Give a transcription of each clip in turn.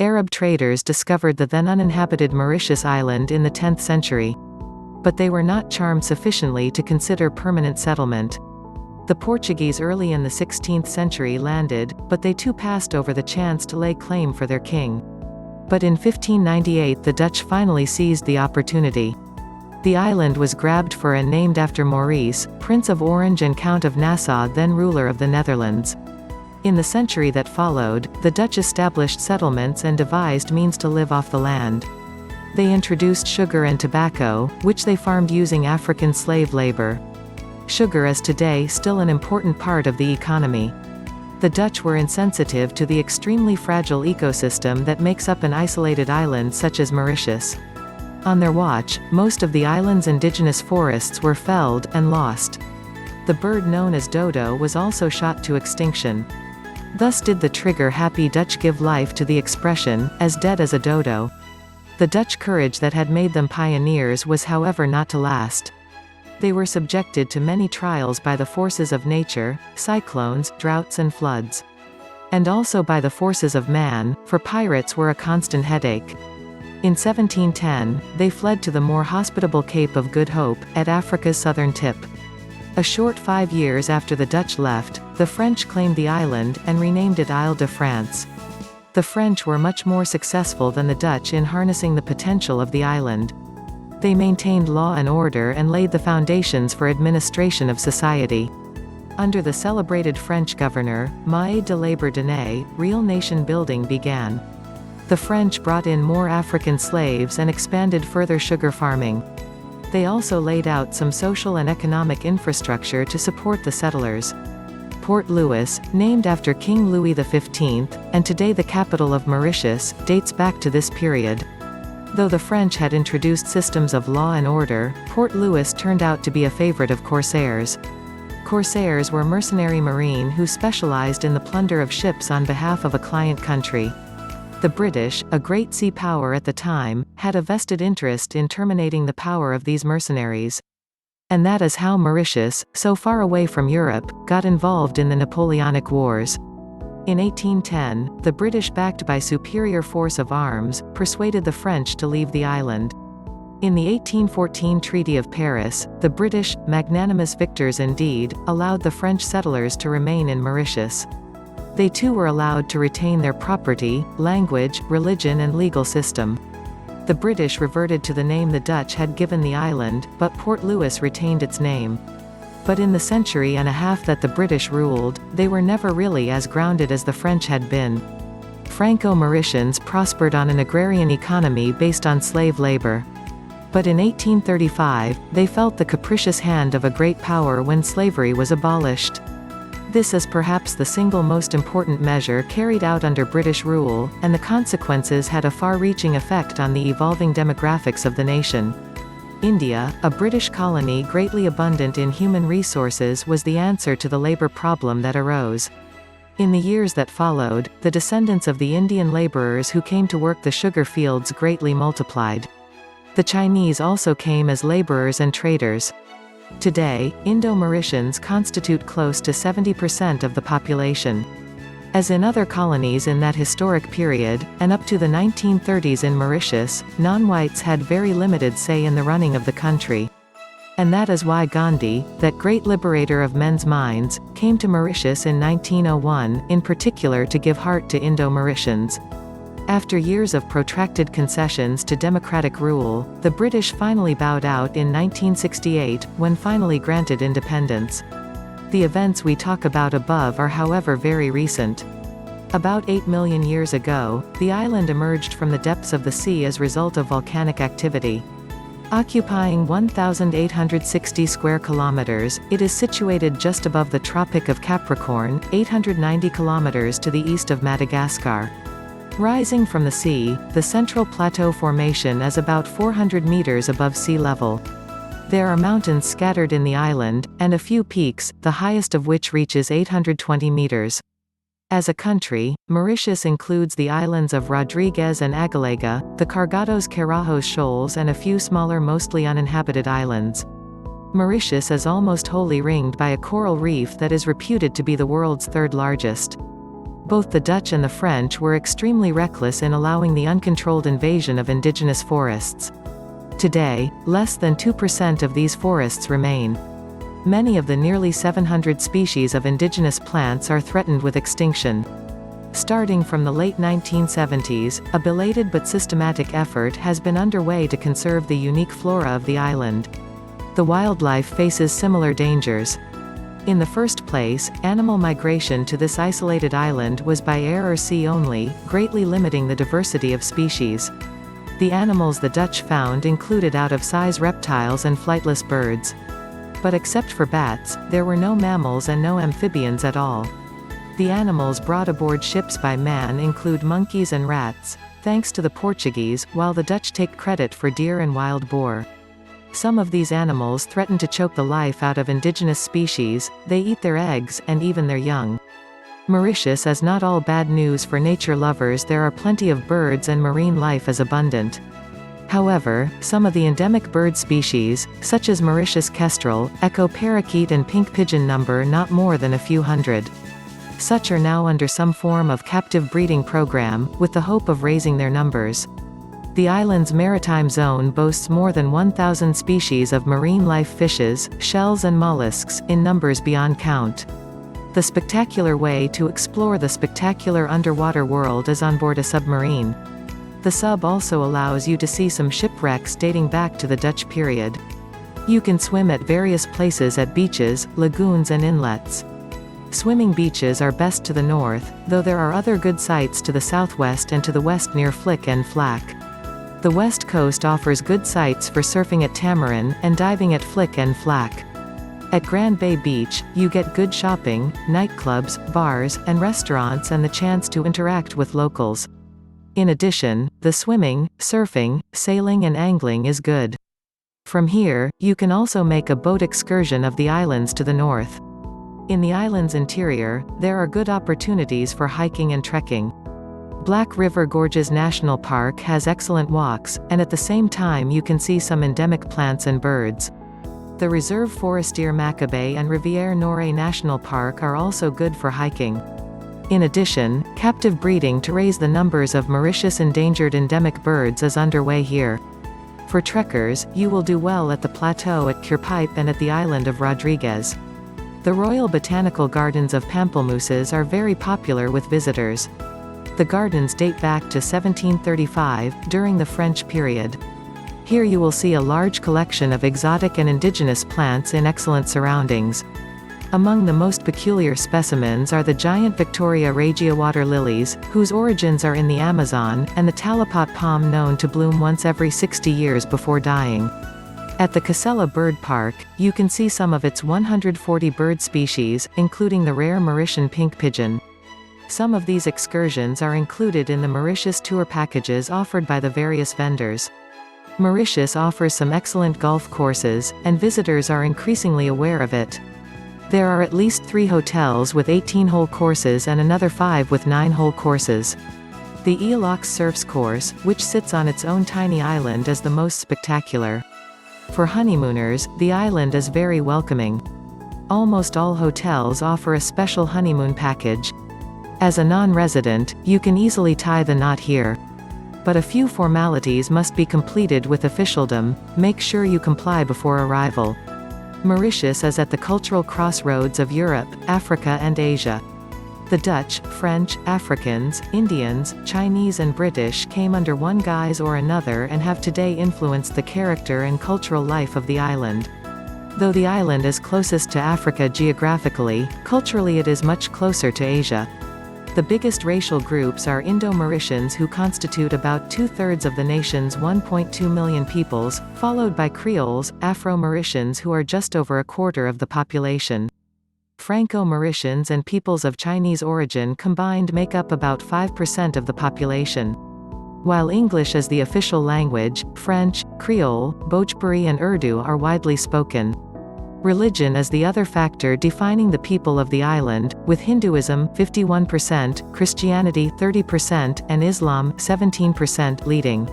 Arab traders discovered the then uninhabited Mauritius island in the 10th century. But they were not charmed sufficiently to consider permanent settlement. The Portuguese early in the 16th century landed, but they too passed over the chance to lay claim for their king. But in 1598 the Dutch finally seized the opportunity. The island was grabbed for and named after Maurice, Prince of Orange and Count of Nassau, then ruler of the Netherlands. In the century that followed, the Dutch established settlements and devised means to live off the land. They introduced sugar and tobacco, which they farmed using African slave labor. Sugar is today still an important part of the economy. The Dutch were insensitive to the extremely fragile ecosystem that makes up an isolated island such as Mauritius. On their watch, most of the island's indigenous forests were felled and lost. The bird known as dodo was also shot to extinction. Thus did the trigger-happy Dutch give life to the expression, as dead as a dodo. The Dutch courage that had made them pioneers was however not to last. They were subjected to many trials by the forces of nature, cyclones, droughts and floods. And also by the forces of man, for pirates were a constant headache. In 1710, they fled to the more hospitable Cape of Good Hope, at Africa's southern tip. A short 5 years after the Dutch left, the French claimed the island, and renamed it Île de France. The French were much more successful than the Dutch in harnessing the potential of the island. They maintained law and order and laid the foundations for administration of society. Under the celebrated French governor, Maé de Labordonnais, real nation building began. The French brought in more African slaves and expanded further sugar farming. They also laid out some social and economic infrastructure to support the settlers. Port Louis, named after King Louis XV, and today the capital of Mauritius, dates back to this period. Though the French had introduced systems of law and order, Port Louis turned out to be a favorite of corsairs. Corsairs were mercenary marine who specialized in the plunder of ships on behalf of a client country. The British, a great sea power at the time, had a vested interest in terminating the power of these mercenaries. And that is how Mauritius, so far away from Europe, got involved in the Napoleonic Wars. In 1810, the British, backed by superior force of arms, persuaded the French to leave the island. In the 1814 Treaty of Paris, the British, magnanimous victors indeed, allowed the French settlers to remain in Mauritius. They too were allowed to retain their property, language, religion and legal system. The British reverted to the name the Dutch had given the island, but Port Louis retained its name. But in the century and a half that the British ruled, they were never really as grounded as the French had been. Franco-Mauritians prospered on an agrarian economy based on slave labor. But in 1835, they felt the capricious hand of a great power when slavery was abolished. This is perhaps the single most important measure carried out under British rule, and the consequences had a far-reaching effect on the evolving demographics of the nation. India, a British colony greatly abundant in human resources, was the answer to the labor problem that arose. In the years that followed, the descendants of the Indian laborers who came to work the sugar fields greatly multiplied. The Chinese also came as laborers and traders. Today, Indo-Mauritians constitute close to 70% of the population. As in other colonies in that historic period, and up to the 1930s in Mauritius, non-whites had very limited say in the running of the country. And that is why Gandhi, that great liberator of men's minds, came to Mauritius in 1901, in particular to give heart to Indo-Mauritians. After years of protracted concessions to democratic rule, the British finally bowed out in 1968, when finally granted independence. The events we talk about above are however very recent. About 8 million years ago, the island emerged from the depths of the sea as result of volcanic activity. Occupying 1,860 square kilometers, it is situated just above the Tropic of Capricorn, 890 kilometers to the east of Madagascar. Rising from the sea, the Central Plateau Formation is about 400 meters above sea level. There are mountains scattered in the island, and a few peaks, the highest of which reaches 820 meters. As a country, Mauritius includes the islands of Rodriguez and Agalega, the Cargados-Carajos Shoals and a few smaller mostly uninhabited islands. Mauritius is almost wholly ringed by a coral reef that is reputed to be the world's third largest. Both the Dutch and the French were extremely reckless in allowing the uncontrolled invasion of indigenous forests. Today, less than 2% of these forests remain. Many of the nearly 700 species of indigenous plants are threatened with extinction. Starting from the late 1970s, a belated but systematic effort has been underway to conserve the unique flora of the island. The wildlife faces similar dangers. In the first place, animal migration to this isolated island was by air or sea only, greatly limiting the diversity of species. The animals the Dutch found included out-of-size reptiles and flightless birds. But except for bats, there were no mammals and no amphibians at all. The animals brought aboard ships by man include monkeys and rats, thanks to the Portuguese, while the Dutch take credit for deer and wild boar. Some of these animals threaten to choke the life out of indigenous species, they eat their eggs, and even their young. Mauritius is not all bad news for nature lovers. There are plenty of birds and marine life is abundant. However, some of the endemic bird species, such as Mauritius kestrel, echo parakeet and pink pigeon number not more than a few hundred. Such are now under some form of captive breeding program, with the hope of raising their numbers. The island's maritime zone boasts more than 1,000 species of marine life fishes, shells and mollusks, in numbers beyond count. The spectacular way to explore the spectacular underwater world is on board a submarine. The sub also allows you to see some shipwrecks dating back to the Dutch period. You can swim at various places at beaches, lagoons and inlets. Swimming beaches are best to the north, though there are other good sites to the southwest and to the west near Flick and Flack. The west coast offers good sites for surfing at Tamarin, and diving at Flick and Flack. At Grand Bay Beach, you get good shopping, nightclubs, bars, and restaurants and the chance to interact with locals. In addition, the swimming, surfing, sailing and angling is good. From here, you can also make a boat excursion of the islands to the north. In the island's interior, there are good opportunities for hiking and trekking. Black River Gorges National Park has excellent walks, and at the same time you can see some endemic plants and birds. The Reserve Forestier Macabay and Rivière Nore National Park are also good for hiking. In addition, captive breeding to raise the numbers of Mauritius endangered endemic birds is underway here. For trekkers, you will do well at the plateau at Curepipe and at the island of Rodriguez. The Royal Botanical Gardens of Pamplemousses are very popular with visitors. The gardens date back to 1735, during the French period. Here you will see a large collection of exotic and indigenous plants in excellent surroundings. Among the most peculiar specimens are the giant Victoria regia water lilies, whose origins are in the Amazon, and the talipot palm known to bloom once every 60 years before dying. At the Casella Bird Park, you can see some of its 140 bird species, including the rare Mauritian pink pigeon. Some of these excursions are included in the Mauritius tour packages offered by the various vendors. Mauritius offers some excellent golf courses, and visitors are increasingly aware of it. There are at least 3 hotels with 18-hole courses and another 5 with 9-hole courses. The Elox Surfs course, which sits on its own tiny island, is the most spectacular. For honeymooners, the island is very welcoming. Almost all hotels offer a special honeymoon package. As a non-resident, you can easily tie the knot here. But a few formalities must be completed with officialdom. Make sure you comply before arrival. Mauritius is at the cultural crossroads of Europe, Africa and Asia. The Dutch, French, Africans, Indians, Chinese and British came under one guise or another and have today influenced the character and cultural life of the island. Though the island is closest to Africa geographically, culturally it is much closer to Asia. The biggest racial groups are Indo-Mauritians, who constitute about 2/3 of the nation's 1.2 million peoples, followed by Creoles, Afro-Mauritians who are just over a quarter of the population. Franco-Mauritians and peoples of Chinese origin combined make up about 5% of the population. While English is the official language, French, Creole, Bhojpuri and Urdu are widely spoken. Religion is the other factor defining the people of the island, with Hinduism 51%, Christianity 30%, and Islam 17% leading.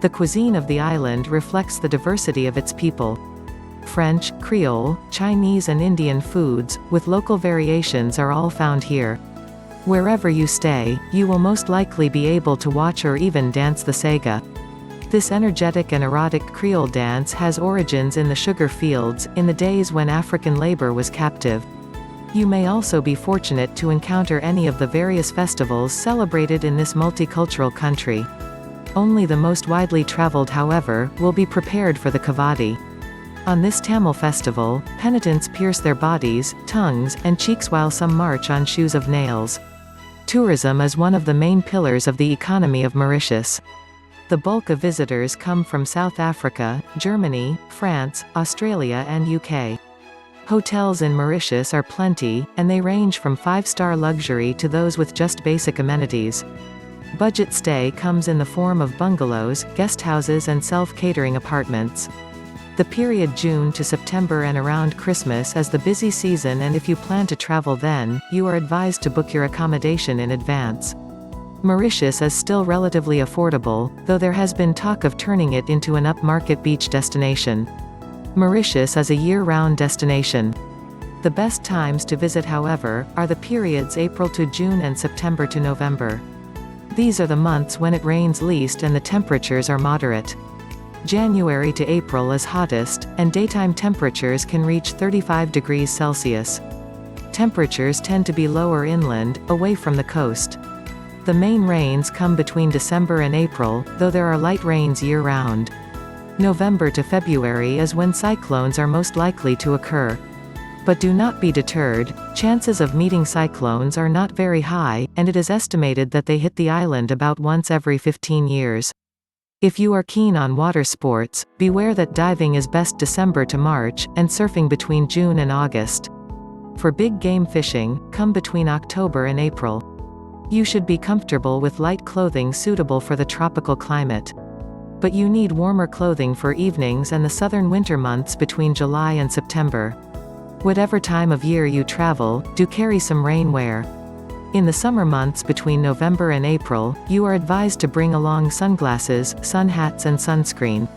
The cuisine of the island reflects the diversity of its people. French, Creole, Chinese and Indian foods, with local variations, are all found here. Wherever you stay, you will most likely be able to watch or even dance the sega. This energetic and erotic Creole dance has origins in the sugar fields, in the days when African labor was captive. You may also be fortunate to encounter any of the various festivals celebrated in this multicultural country. Only the most widely traveled, however, will be prepared for the kavadi. On this Tamil festival, penitents pierce their bodies, tongues, and cheeks while some march on shoes of nails. Tourism is one of the main pillars of the economy of Mauritius. The bulk of visitors come from South Africa, Germany, France, Australia and UK. Hotels in Mauritius are plenty, and they range from 5-star luxury to those with just basic amenities. Budget stay comes in the form of bungalows, guest houses and self-catering apartments. The period June to September and around Christmas is the busy season, and if you plan to travel then, you are advised to book your accommodation in advance. Mauritius is still relatively affordable, though there has been talk of turning it into an upmarket beach destination. Mauritius is a year-round destination. The best times to visit, however, are the periods April to June and September to November. These are the months when it rains least and the temperatures are moderate. January to April is hottest, and daytime temperatures can reach 35 degrees Celsius. Temperatures tend to be lower inland, away from the coast. The main rains come between December and April, though there are light rains year-round. November to February is when cyclones are most likely to occur. But do not be deterred, chances of meeting cyclones are not very high, and it is estimated that they hit the island about once every 15 years. If you are keen on water sports, beware that diving is best December to March, and surfing between June and August. For big game fishing, come between October and April. You should be comfortable with light clothing suitable for the tropical climate. But you need warmer clothing for evenings and the southern winter months between July and September. Whatever time of year you travel, do carry some rainwear. In the summer months between November and April, you are advised to bring along sunglasses, sun hats and sunscreen.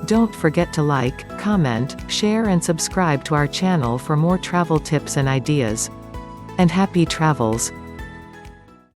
Don't forget to like, comment, share and subscribe to our channel for more travel tips and ideas. And happy travels!